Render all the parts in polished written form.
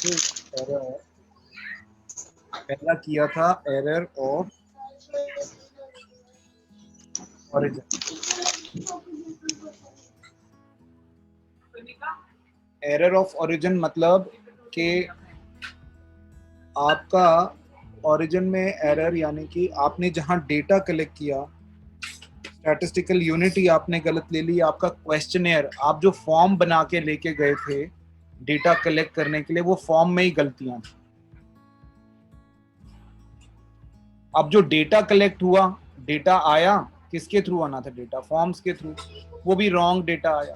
Error, पहला किया था error of origin. Error of origin मतलब कि आपका ओरिजिन में एरर, यानी कि आपने जहां डेटा कलेक्ट किया, स्टैटिस्टिकल यूनिट ही आपने गलत ले ली। आपका क्वेश्चनेयर, आप जो फॉर्म बना के लेके गए थे डेटा कलेक्ट करने के लिए, वो फॉर्म में ही गलतियां थी। अब जो डेटा कलेक्ट हुआ, डेटा आया, किसके थ्रू आना था डेटा? फॉर्म्स के थ्रू, वो भी रॉन्ग डेटा आया।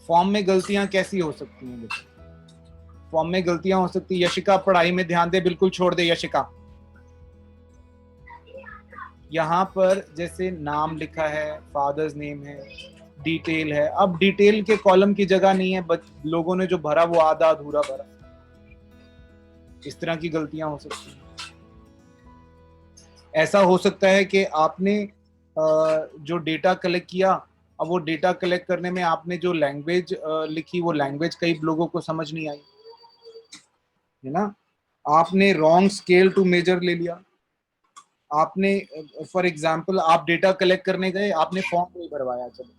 फॉर्म में गलतियां कैसी हो सकती हैं? फॉर्म में गलतियां हो सकती है, यशिका पढ़ाई में ध्यान दे, बिल्कुल छोड़ दे यशिका। यहाँ पर जैसे नाम लिखा है, फादर्स नेम है, डिटेल है। अब डिटेल के कॉलम की जगह नहीं है, लोगों ने जो भरा वो आधा अधूरा भरा। इस तरह की गलतियां हो सकती हैं। ऐसा हो सकता है कि आपने जो डेटा कलेक्ट किया, अब वो डेटा कलेक्ट करने में आपने जो लैंग्वेज लिखी, वो लैंग्वेज कई लोगों को समझ नहीं आई, है ना। आपने रॉन्ग स्केल टू मेजर ले लिया। आपने फॉर एग्जांपल, आप डेटा कलेक्ट करने गए, आपने फॉर्म नहीं भरवाया, चलो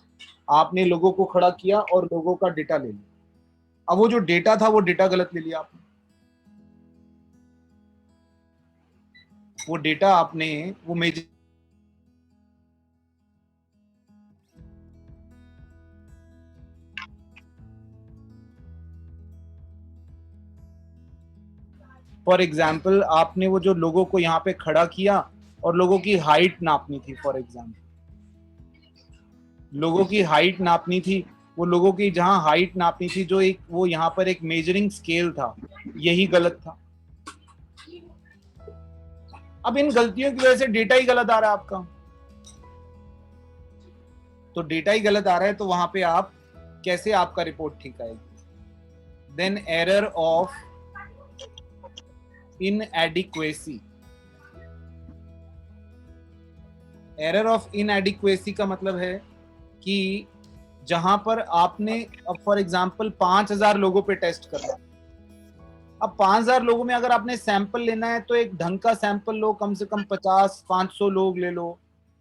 आपने लोगों को खड़ा किया और लोगों का डेटा ले लिया। अब वो जो डेटा था वो डेटा गलत ले लिया आपने। वो डेटा आपने वो मेजर, फॉर एग्जाम्पल आपने वो जो लोगों को यहाँ पे खड़ा किया और लोगों की हाइट नापनी थी, फॉर एग्जाम्पल लोगों की हाइट नापनी थी, वो लोगों की जहां हाइट नापनी थी, जो एक वो यहाँ पर एक मेजरिंग स्केल था, यही गलत था। अब इन गलतियों की वजह से डेटा ही गलत आ रहा है आपका। तो डेटा ही गलत आ रहा है, तो वहां पे आप कैसे आपका रिपोर्ट ठीक आएगी? Then error of inadequacy. Error of inadequacy का मतलब है कि जहां पर आपने, अब फॉर एग्जांपल 5000 लोगों पे टेस्ट करना, अब 5000 लोगों में अगर आपने सैंपल लेना है तो एक ढंग का सैंपल लो, कम से कम 50-500 लोग ले लो,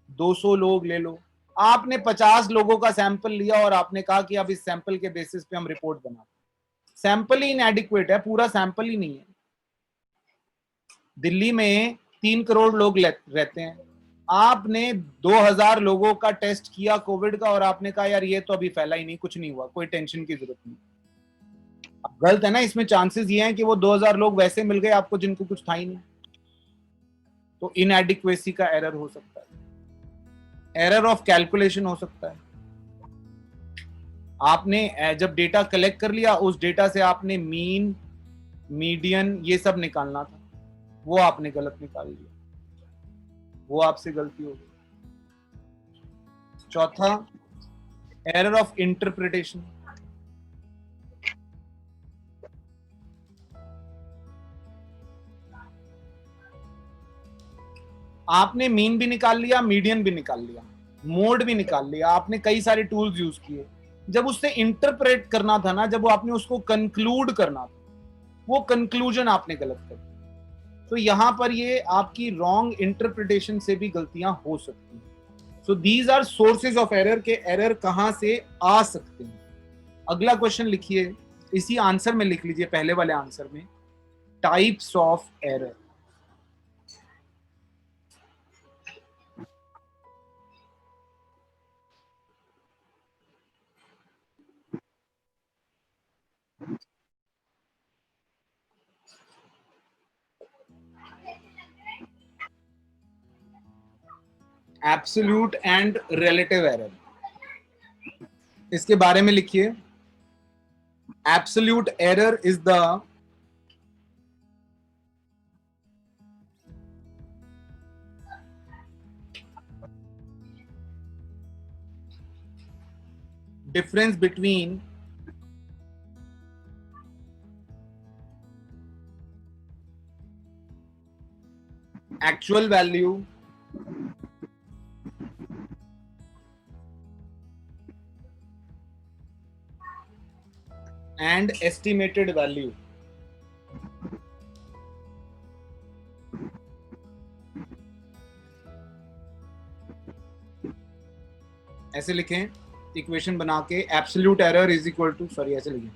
200 लोग ले लो। आपने 50 लोगों का सैंपल लिया और आपने कहा कि अब इस सैंपल के बेसिस पे हम रिपोर्ट बनाते। सैंपल ही इनएडिक्वेट है, पूरा सैंपल ही नहीं है। दिल्ली में 3 करोड़ लोग रहते हैं, आपने 2000 लोगों का टेस्ट किया कोविड का और आपने कहा यार ये तो अभी फैला ही नहीं, कुछ नहीं हुआ, कोई टेंशन की जरूरत नहीं। अब गलत है ना, इसमें चांसेस ये हैं कि वो 2000 लोग वैसे मिल गए आपको जिनको कुछ था ही नहीं। तो इनएडिक्वेसी का एरर हो सकता है। एरर ऑफ कैलकुलेशन हो सकता है। आपने जब डेटा कलेक्ट कर लिया, उस डेटा से आपने मीन, मीडियन, ये सब निकालना था, वो आपने गलत निकाल लिया, वो आपसे गलती हो गई। चौथा, एरर ऑफ इंटरप्रिटेशन। आपने मीन भी निकाल लिया, मीडियन भी निकाल लिया, मोड भी निकाल लिया, आपने कई सारे टूल्स यूज किए। जब उससे इंटरप्रेट करना था ना, जब वो आपने उसको कंक्लूड करना था, वो कंक्लूजन आपने गलत कर दिया। तो यहां पर ये आपकी रॉन्ग इंटरप्रिटेशन से भी गलतियां हो सकती हैं। So these are sources of error, के एरर कहां से आ सकते हैं। अगला क्वेश्चन लिखिए, इसी आंसर में लिख लीजिए, पहले वाले आंसर में, types of error. Absolute and relative error, इसके बारे में लिखिए। Absolute error is the difference between actual value and estimated value. ऐसे लिखें इक्वेशन बना के, absolute error is equal to, sorry ऐसे लिखें,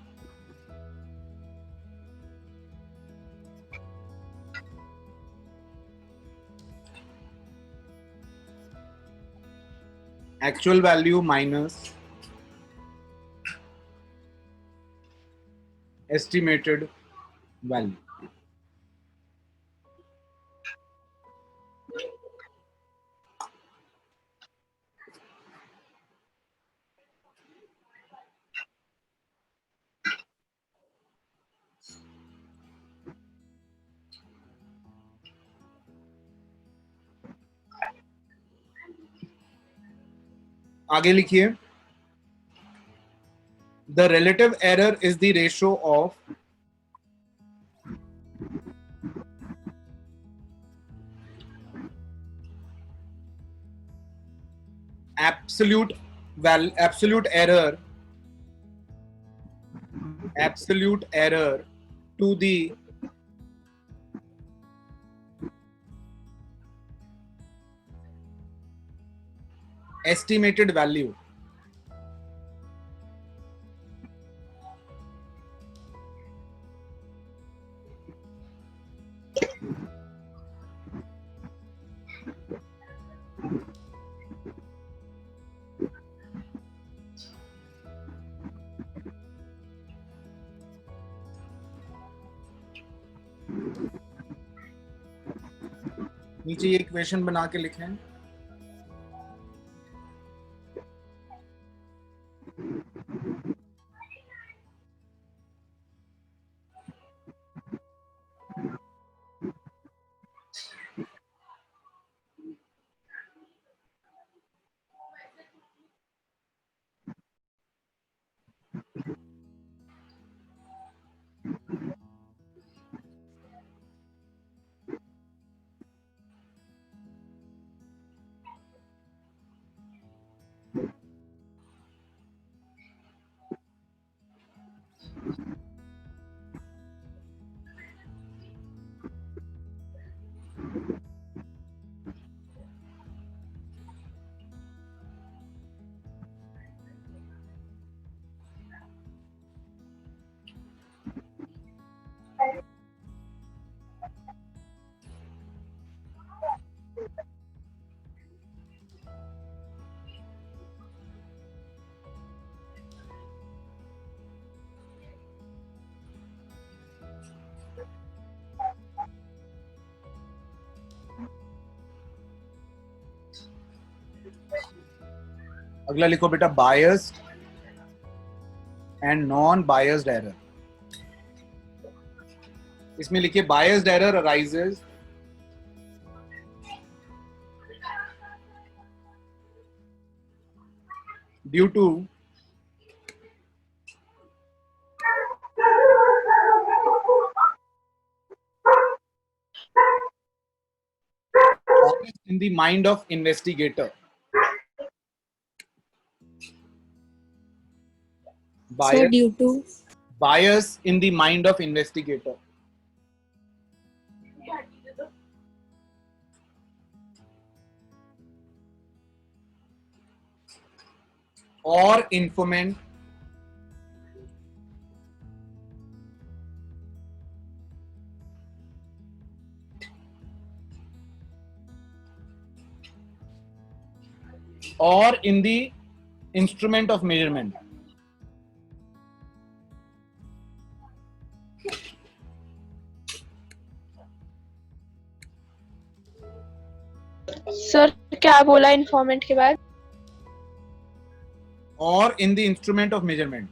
actual value minus estimated value. आगे लिखिए, the relative error is the ratio of absolute error to the estimated value. नीचे ये इक्वेशन बना के लिखें, अगला लिखो बेटा biased and non biased error. इसमें लिखिए biased error arises due to in the mind of investigator. Sir, due to Bias in the mind of investigator. Or informant or in the instrument of measurement. Sir क्या बोला informant के बाद? Or in the instrument of measurement.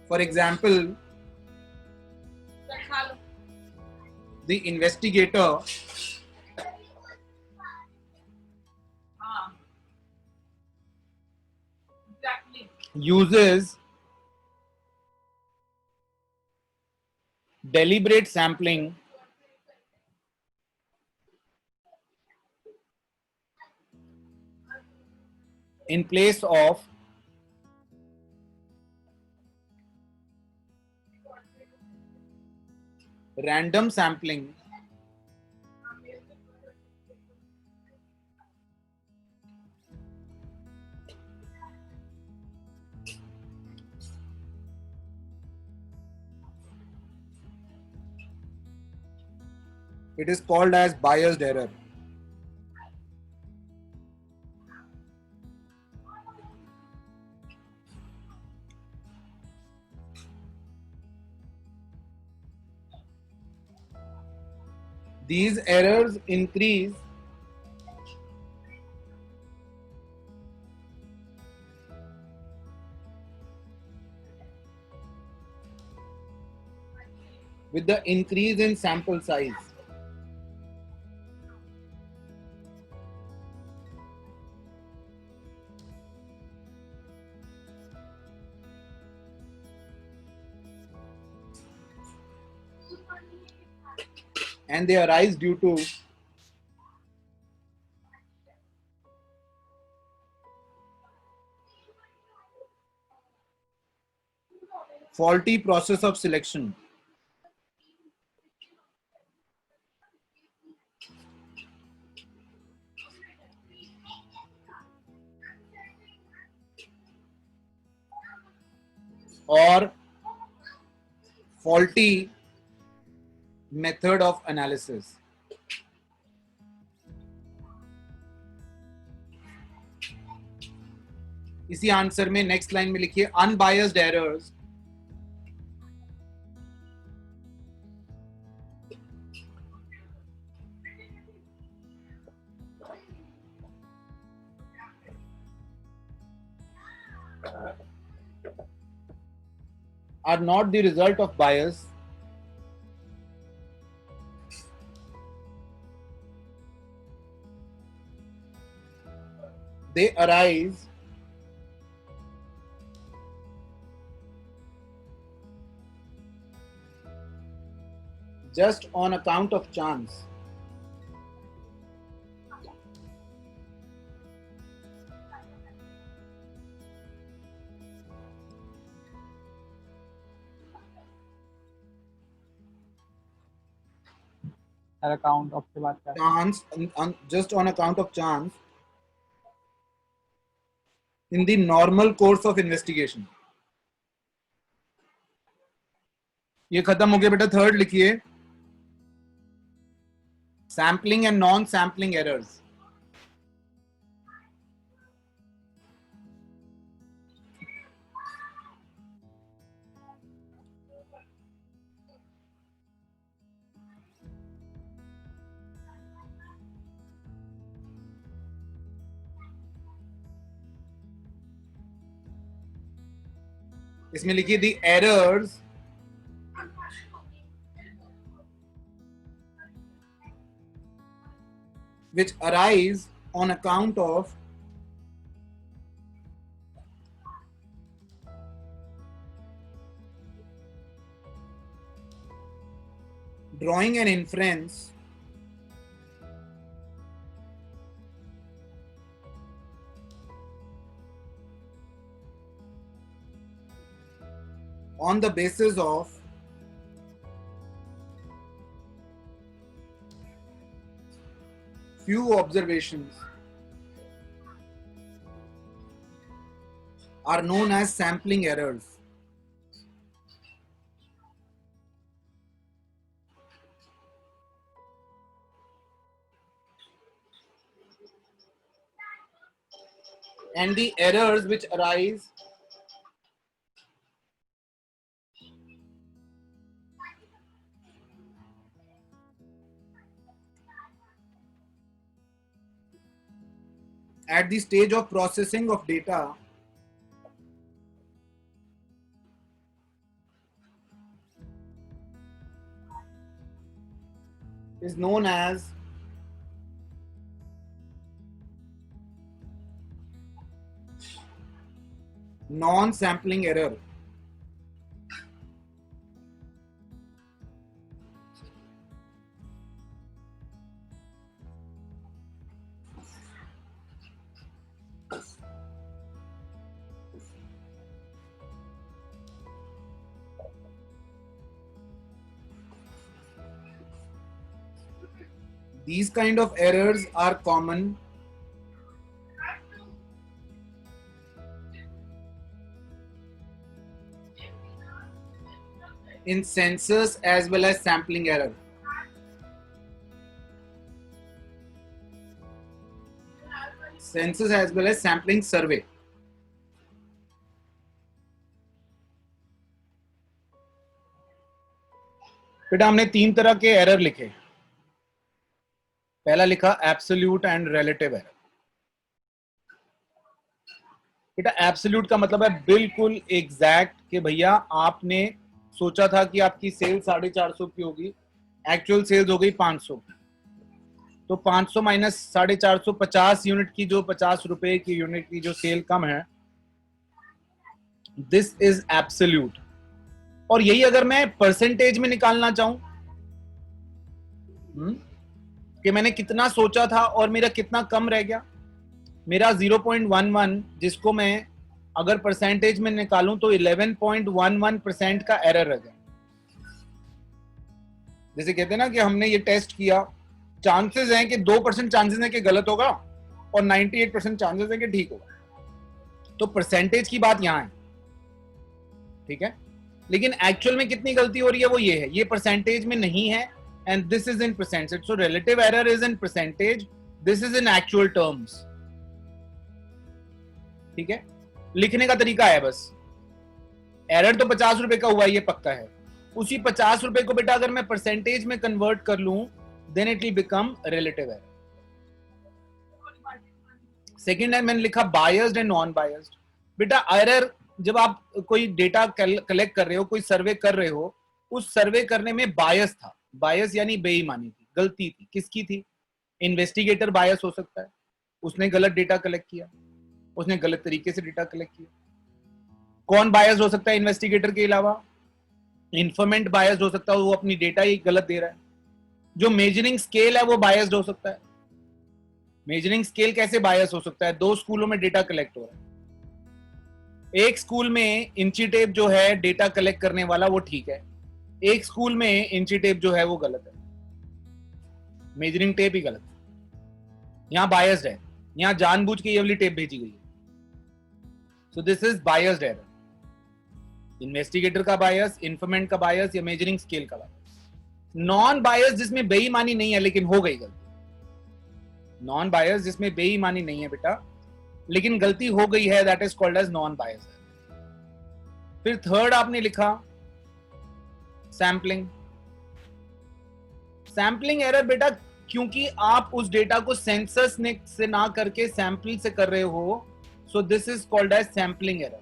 For example, the investigator uses deliberate sampling in place of random sampling it is called as biased error. These errors increase with the increase in sample size. And they arise due to faulty process of selection. Or faulty method of analysis. इसी answer में next line में लिखिए unbiased errors are not the result of bias, they arise just on account of chance. Account of के बाद क्या Chance, just on account of chance in the normal course of investigation. ये खत्म हो गया बेटा. थर्ड लिखिए sampling and non sampling errors. इसमें लिखिए the errors which arise on account of drawing an inference on the basis of few observations are known as sampling errors. And the errors which arise at the stage of processing of data is known as non-sampling error. These kind of errors are common in census as well as sampling error. Census as well as sampling survey. बेटा हमने 3 तरह के error लिखे. पहला लिखा absolute and relative error. बेटा absolute का मतलब है बिल्कुल एग्जैक्ट कि भैया आपने सोचा था कि आपकी सेल 450 की होगी, एक्चुअल सेल्स हो गई 500 की. तो 500 माइनस 450, 50 यूनिट की, जो 50 रुपए की यूनिट की जो सेल कम है, दिस इज एब्सोल्यूट. और यही अगर मैं परसेंटेज में निकालना चाहूं कि मैंने कितना सोचा था और मेरा कितना कम रह गया, मेरा 0.11 जिसको मैं अगर परसेंटेज में निकालूं तो 11.11% का एरर रह गया. जैसे कहते हैं ना कि हमने ये टेस्ट किया, चांसेस हैं कि 2% चांसेस हैं कि गलत होगा और 98% चांसेस हैं कि ठीक होगा. तो परसेंटेज की बात यहां है, ठीक है. लेकिन एक्चुअल में कितनी गलती हो रही है वो ये है, ये परसेंटेज में नहीं है, and this is in percentage. So relative error is in percentage, this is in actual terms. ठीक है, लिखने का तरीका है बस. एरर तो 50 रुपए का हुआ, ये पक्का है. उसी 50 रुपए को बेटा अगर मैं परसेंटेज में कन्वर्ट कर लूं, then it will become relative error. Second है मैंने लिखा बायस्ड एंड नॉन बायस्ड. बेटा एरर जब आप कोई डेटा कलेक्ट कर रहे हो, कोई सर्वे कर रहे हो, उस सर्वे करने में बायस था. बायस यानी बेईमानी थी, गलती थी. किसकी थी? इन्वेस्टिगेटर बायस हो सकता है, उसने गलत डेटा कलेक्ट किया, उसने गलत तरीके से डेटा कलेक्ट किया. कौन बायस हो सकता है इन्वेस्टिगेटर के अलावा? इंफॉर्मेंट बायस हो सकता है, वो अपनी डेटा ही गलत दे रहा है. जो मेजरिंग स्केल है वो बायस्ड हो सकता है. मेजरिंग स्केल कैसे बायस हो सकता है? 2 स्कूलों में डेटा कलेक्ट हो रहा है. एक स्कूल में इंची टेप जो है डेटा कलेक्ट करने वाला वो ठीक है, एक स्कूल में इंची टेप जो है वो गलत है, मेजरिंग टेप ही गलत है. यहां बायस्ड है, यहां जानबूझ के ये वाली टेप भेजी गई है. सो this is biased error. Investigator का बायस, इंफॉर्मेंट का बायस या मेजरिंग स्केल का बायस. नॉन बायस जिसमें बेईमानी नहीं है लेकिन हो गई गलती. नॉन बायस जिसमें बेईमानी नहीं है बेटा लेकिन गलती हो गई है, that is called as non bias. फिर थर्ड आपने लिखा सैंपलिंग. सैंपलिंग एरर बेटा क्योंकि आप उस डेटा को सेंसस से ना करके सैंपल से कर रहे हो, so this is called as sampling error.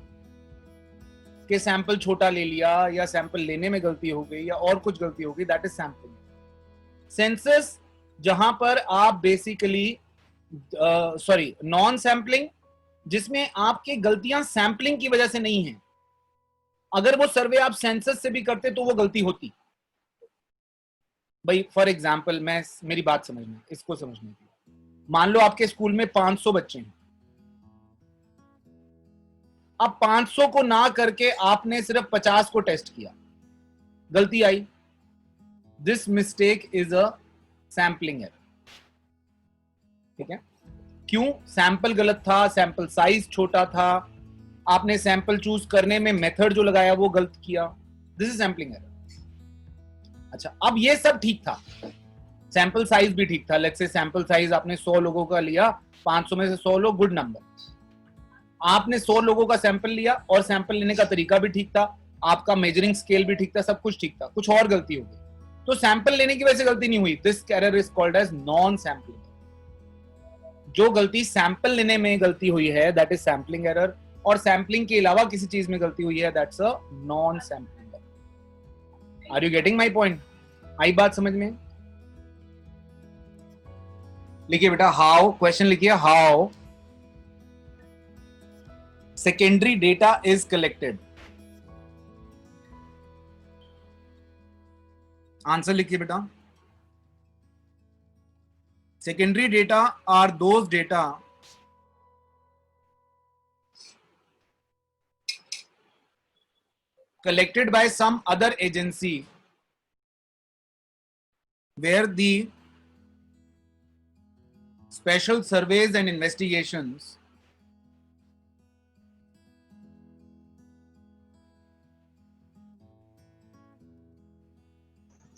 कि सैंपल छोटा ले लिया या सैंपल लेने में गलती हो गई या और कुछ गलती हो गई, दैट इज सैंपलिंग. सेंसस जहां पर आप बेसिकली सॉरी नॉन सैंपलिंग जिसमें आपकी गलतियां सैंपलिंग की वजह से नहीं है. अगर वो सर्वे आप सेंसस से भी करते तो वो गलती होती. भाई फॉर एग्जांपल मेरी बात समझना, इसको समझने के लिए मान लो आपके स्कूल में 500 बच्चे हैं. अब 500 को ना करके आपने सिर्फ 50 को टेस्ट किया, गलती आई. This mistake is a sampling error. ठीक है, क्यों? सैंपल गलत था, सैंपल साइज छोटा था, आपने सैंपल चूज करने में मेथड जो लगाया वो गलत किया. This is sampling error. अच्छा, अब ये सब ठीक था, सैंपल साइज भी ठीक था. लेट्स से सैंपल साइज आपने 100 लोगों का लिया, 500 में से 100 लोग, गुड नंबर. आपने 100 लोगों का सैंपल लिया और सैंपल लेने का तरीका भी ठीक था, आपका मेजरिंग स्केल भी ठीक था, सब कुछ ठीक था. कुछ और गलती हो गई तो सैंपल लेने की वजह से गलती नहीं हुई. This error is called as non sampling. जो गलती सैंपल लेने में गलती हुई है दैट इज सैंपलिंग एरर, और सैंपलिंग के अलावा किसी चीज में गलती हुई है that's a non sampling error. Are you getting my point? आई बात समझ में? लिखिए बेटा हाउ, क्वेश्चन लिखिए how secondary data is collected. Answer लिखिए बेटा. Secondary data are those data collected by some other agency where the special surveys and investigations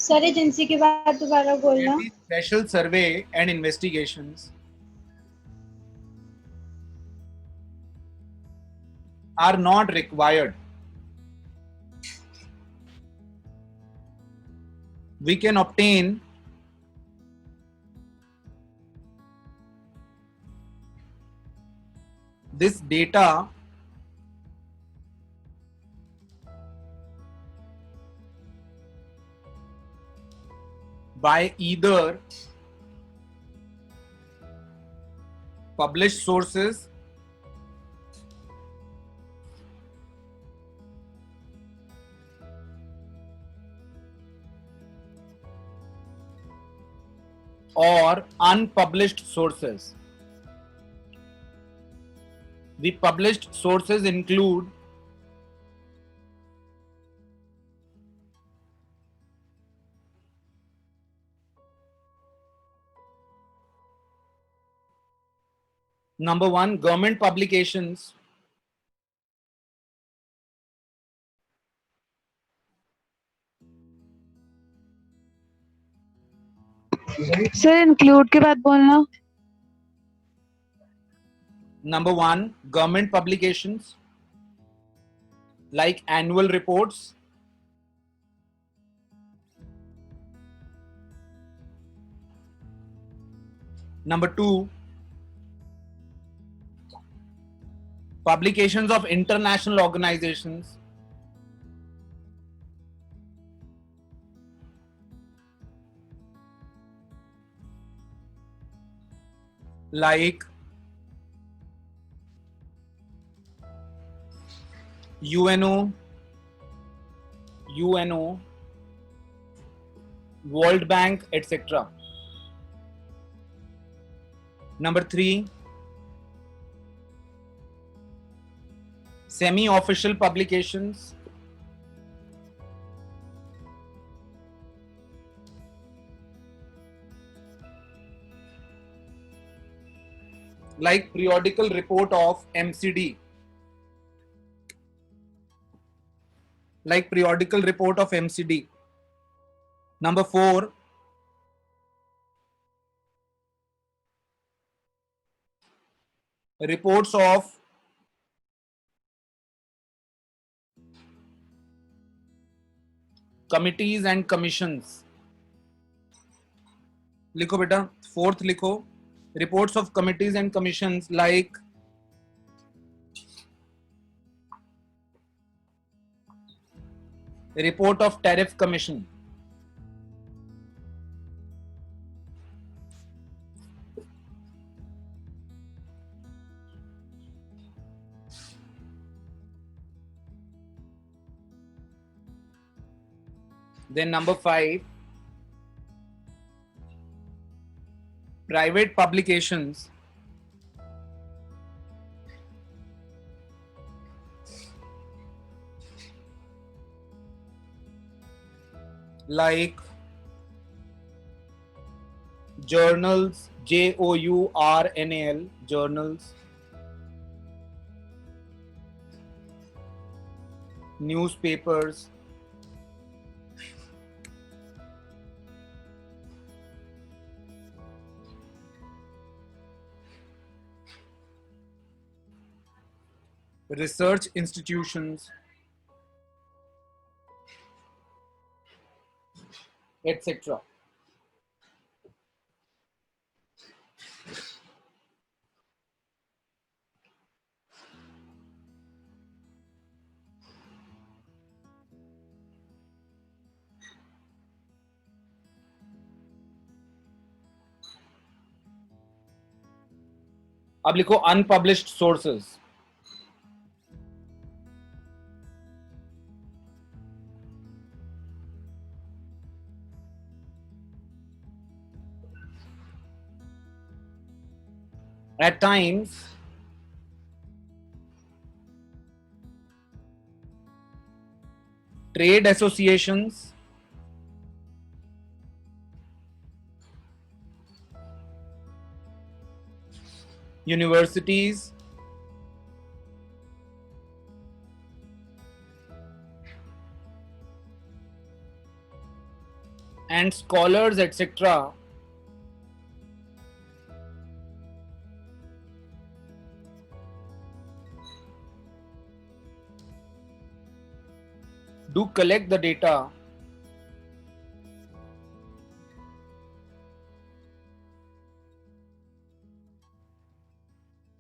sir agency के बाद दोबारा बोलना। special survey and investigations are not required. We can obtain this data by either published sources or unpublished sources. The published sources include number one, government publications. Sir include के बाद बोलना। Number one, government publications like annual reports, number two, publications of international organizations like UNO, World Bank, etc. Number three, semi-official publications like periodical report of MCD, Number four, reports of committees and commissions. लिखो बेटा, fourth लिखो, reports of committees and commissions like report of tariff commission, then number five, private publications like journals, JOURNAL, journals, newspapers, research institutions, etc. अब लिखो unpublished sources. At times, trade associations universities, and scholars, etc., do collect the data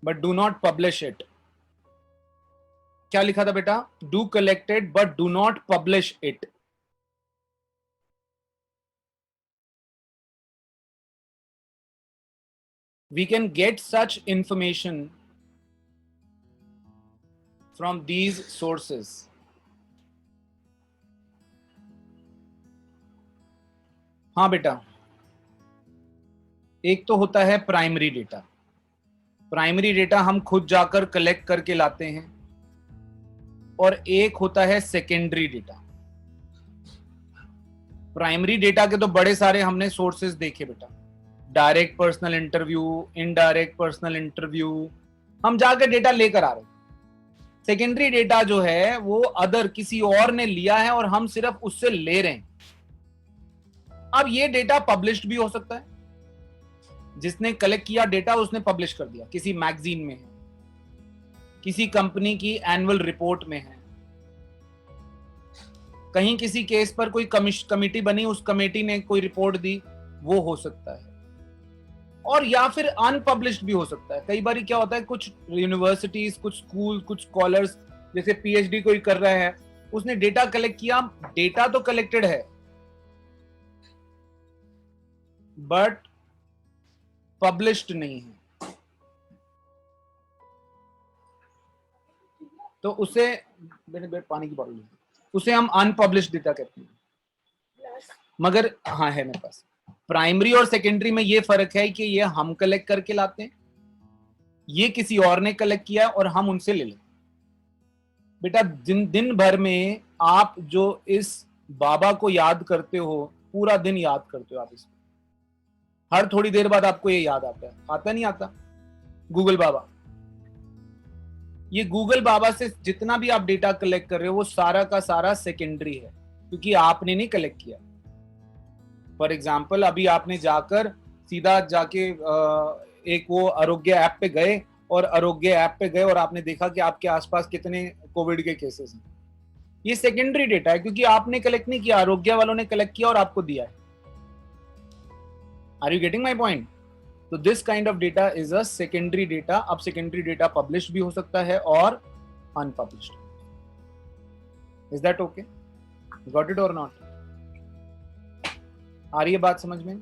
but do not publish it. क्या लिखा था बेटा? Do collect it but do not publish it. We can get such information from these sources. हाँ बेटा, एक तो होता है प्राइमरी डेटा. प्राइमरी डेटा हम खुद जाकर कलेक्ट करके लाते हैं, और एक होता है सेकेंडरी डेटा. प्राइमरी डेटा के तो बड़े सारे हमने सोर्सेज देखे बेटा. Direct personal interview, indirect personal interview, हम जाकर डेटा लेकर आ रहे हैं. सेकेंडरी डेटा जो है वो अदर किसी और ने लिया है और हम सिर्फ उससे ले रहे हैं. अब ये डेटा पब्लिश्ड भी हो सकता है. जिसने कलेक्ट किया डेटा उसने पब्लिश कर दिया, किसी मैगजीन में है, किसी कंपनी की एनुअल रिपोर्ट में है, कहीं किसी केस पर कोई कमेटी बनी, उस कमेटी ने कोई रिपोर्ट दी, वो हो सकता है. और या फिर अनपब्लिश्ड भी हो सकता है. कई बार क्या होता है, कुछ यूनिवर्सिटीज, कुछ स्कूल, कुछ स्कॉलर्स, जैसे पीएचडी कोई कर रहा है, उसने डेटा कलेक्ट किया, डेटा तो कलेक्टेड है बट पब्लिश्ड नहीं है, तो उसे मेरे पानी की बोतल, उसे हम अनपब्लिश्ड डेटा कहते हैं. मगर हाँ है मेरे पास. प्राइमरी और सेकेंडरी में ये फर्क है कि ये हम कलेक्ट करके लाते हैं, ये किसी और ने कलेक्ट किया और हम उनसे ले लेते. बेटा दिन भर में आप जो इस बाबा को याद करते हो, पूरा दिन याद करते हो आप इसको, हर थोड़ी देर बाद आपको ये याद आता नहीं आता? गूगल बाबा. ये गूगल बाबा से जितना भी आप डेटा कलेक्ट कर रहे हो वो सारा का सारा सेकेंडरी है, क्योंकि आपने नहीं कलेक्ट किया. फॉर एग्जाम्पल, अभी आपने जाकर सीधा जाके एक वो आरोग्य ऐप पे गए, और आरोग्य ऐप पे गए और आपने देखा कि आपके आसपास कितने कोविड के केसेस हैं. ये सेकेंडरी डेटा है, क्योंकि आपने कलेक्ट नहीं किया, आरोग्य वालों ने कलेक्ट किया और आपको दिया है. Are you getting my point? So this kind of data is a secondary data. अब secondary data published भी हो सकता है और unpublished. Is that okay? Got it or not? आ रही है बात समझ में?